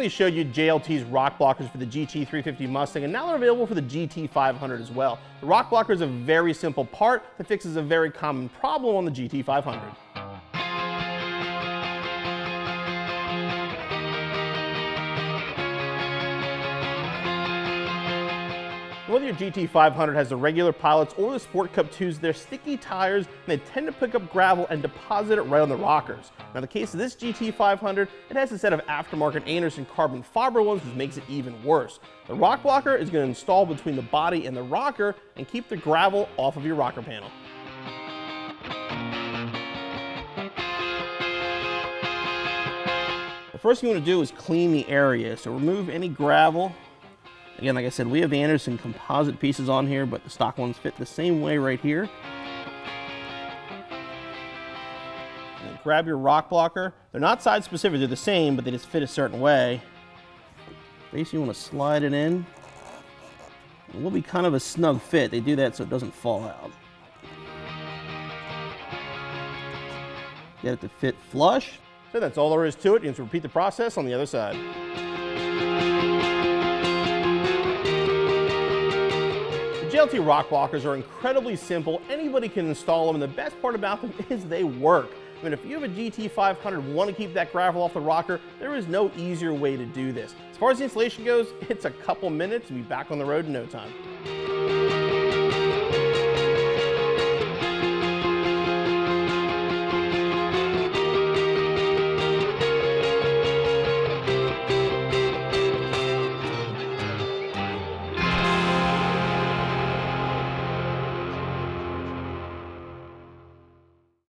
previously showed you JLT's Rock Blockers for the GT350 Mustang, and now they're available for the GT500 as well. The Rock Blocker is a very simple part that fixes a very common problem on the GT500. Whether your GT500 has the regular pilots or the Sport Cup 2s, they're sticky tires and they tend to pick up gravel and deposit it right on the rockers. Now in the case of this GT500, it has a set of aftermarket Anderson carbon fiber ones, which makes it even worse. The Rock Blocker is going to install between the body and the rocker and keep the gravel off of your rocker panel. The first thing you want to do is clean the area, so remove any gravel. Again, like I said, we have the Anderson composite pieces on here, but the stock ones fit the same way right here. And then grab your Rock Blocker. They're not side specific, they're the same, but they just fit a certain way. Basically, you want to slide it in. It will be kind of a snug fit. They do that so it doesn't fall out. Get it to fit flush. So that's all there is to it. You can repeat the process on the other side. JLT Rock Blockers are incredibly simple. Anybody can install them, and the best part about them is they work. I mean, if you have a GT500 and want to keep that gravel off the rocker, there is no easier way to do this. As far as the installation goes, it's a couple minutes. You'll be back on the road in no time.